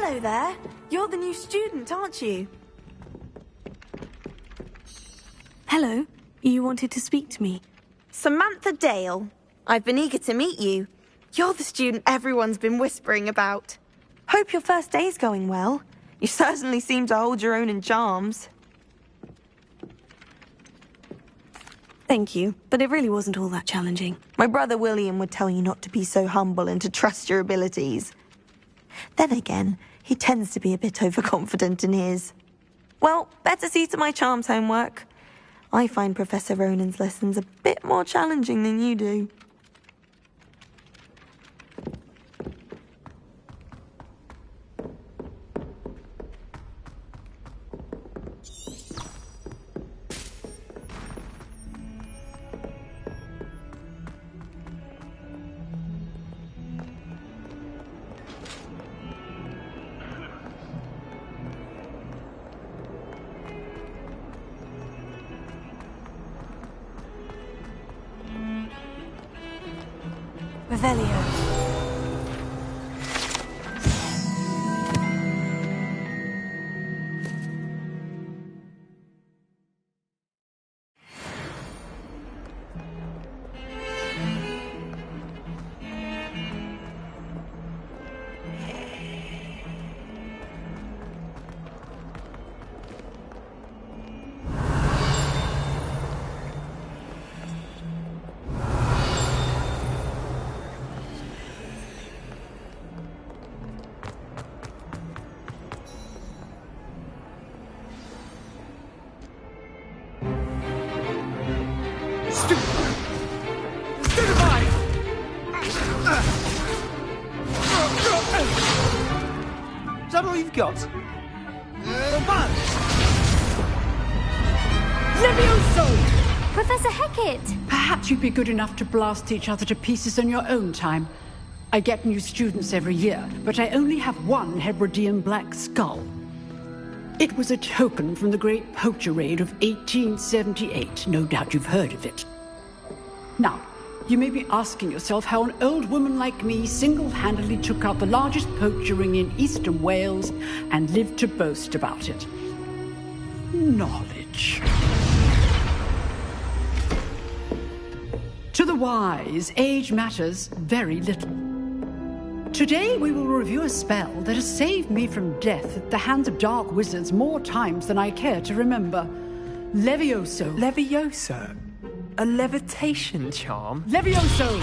Hello there. You're the new student, aren't you? Hello. You wanted to speak to me? Samantha Dale. I've been eager to meet you. You're the student everyone's been whispering about. Hope your first day's going well. You certainly seem to hold your own in charms. Thank you, but it really wasn't all that challenging. My brother William would tell you not to be so humble and to trust your abilities. Then again, he tends to be a bit overconfident in his. Well, better see to my charms homework. I find Professor Ronan's lessons a bit more challenging than you do. Revelio. Is that all you've got? Levioso! Professor Hecat! Perhaps you'd be good enough to blast each other to pieces on your own time. I get new students every year, but I only have one Hebridean black skull. It was a token from the Great Poacher Raid of 1878. No doubt you've heard of it. Now, you may be asking yourself how an old woman like me single-handedly took out the largest poacher ring in eastern Wales and lived to boast about it. Knowledge. To the wise, age matters very little. Today we will review a spell that has saved me from death at the hands of dark wizards more times than I care to remember. Levioso. Levioso? A levitation charm? Levioso!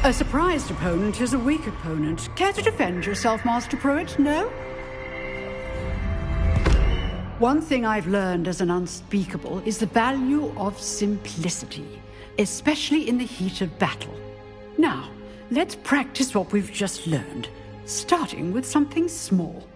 A surprised opponent is a weak opponent. Care to defend yourself, Master Pruitt? No? One thing I've learned as an unspeakable is the value of simplicity, especially in the heat of battle. Now, let's practice what we've just learned, starting with something small.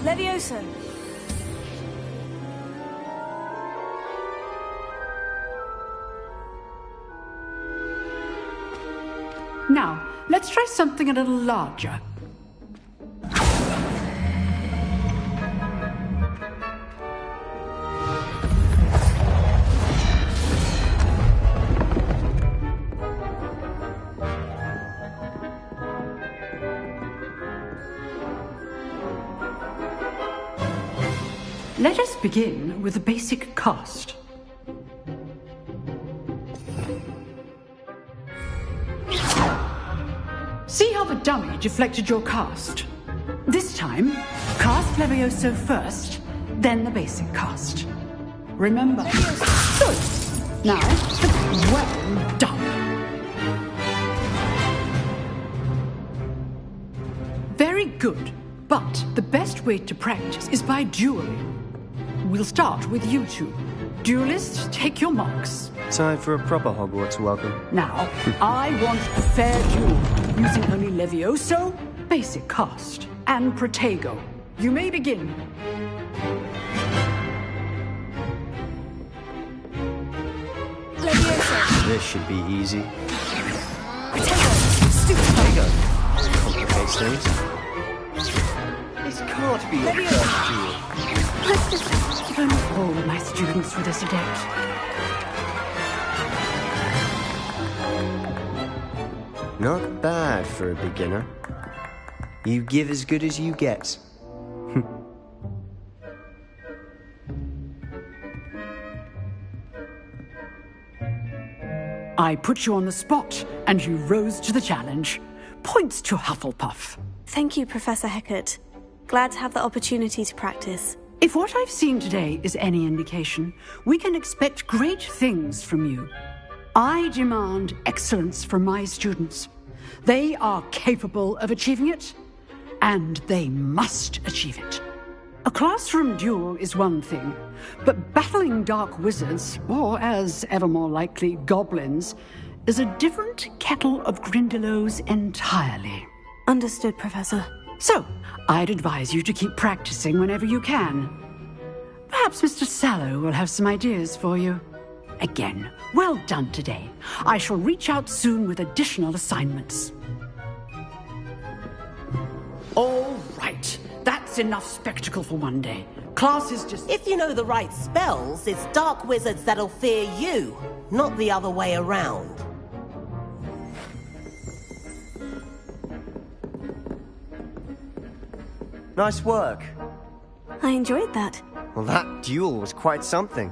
Levioso. Now, let's try something a little larger. Let us begin with the basic cast. See how the dummy deflected your cast? This time, cast Levioso first, then the basic cast. Remember. Good. Now, well done. Very good, but the best way to practice is by dueling. We'll start with you two. Duelists, take your marks. Time for a proper Hogwarts welcome. Now, I want a fair duel, using only Levioso, basic cast, and Protego. You may begin. Levioso. This should be easy. Protego. Stupid. There you go. Complicates things. This can't be your first duel. If only all my students were this adept. Not bad for a beginner. You give as good as you get. I put you on the spot, and you rose to the challenge. Points to Hufflepuff. Thank you, Professor Hecat. Glad to have the opportunity to practice. If what I've seen today is any indication, we can expect great things from you. I demand excellence from my students. They are capable of achieving it, and they must achieve it. A classroom duel is one thing, but battling dark wizards, or as ever more likely, goblins, is a different kettle of Grindylows entirely. Understood, Professor. So, I'd advise you to keep practicing whenever you can. Perhaps Mr. Sallow will have some ideas for you. Again, well done today. I shall reach out soon with additional assignments. All right. That's enough spectacle for one day. Class is just... If you know the right spells, it's dark wizards that'll fear you, not the other way around. Nice work. I enjoyed that. Well, that duel was quite something.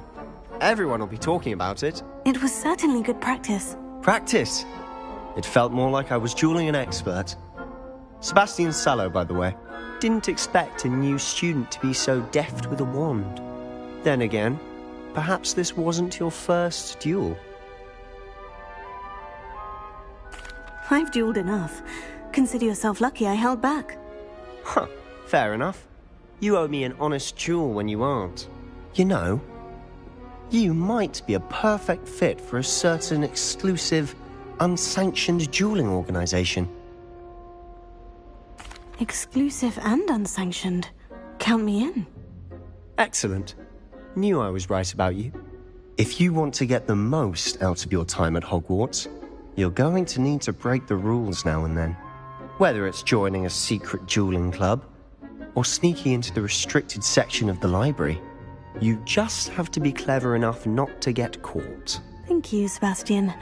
Everyone will be talking about it. It was certainly good practice. Practice. It felt more like I was dueling an expert. Sebastian Sallow, by the way. Didn't expect a new student to be so deft with a wand. Then again, perhaps this wasn't your first duel. I've dueled enough. Consider yourself lucky I held back. Huh, fair enough. You owe me an honest duel when you aren't. You know, you might be a perfect fit for a certain exclusive, unsanctioned dueling organization. Exclusive and unsanctioned. Count me in. Excellent. Knew I was right about you. If you want to get the most out of your time at Hogwarts, you're going to need to break the rules now and then. Whether it's joining a secret dueling club, or sneaking into the restricted section of the library, you just have to be clever enough not to get caught. Thank you, Sebastian.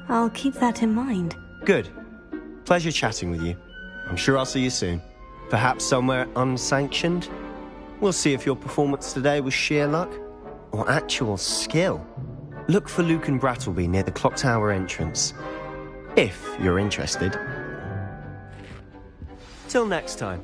I'll keep that in mind. Good. Pleasure chatting with you. I'm sure I'll see you soon. Perhaps somewhere unsanctioned? We'll see if your performance today was sheer luck or actual skill. Look for Lucan Brattleby near the clock tower entrance, if you're interested. Till next time.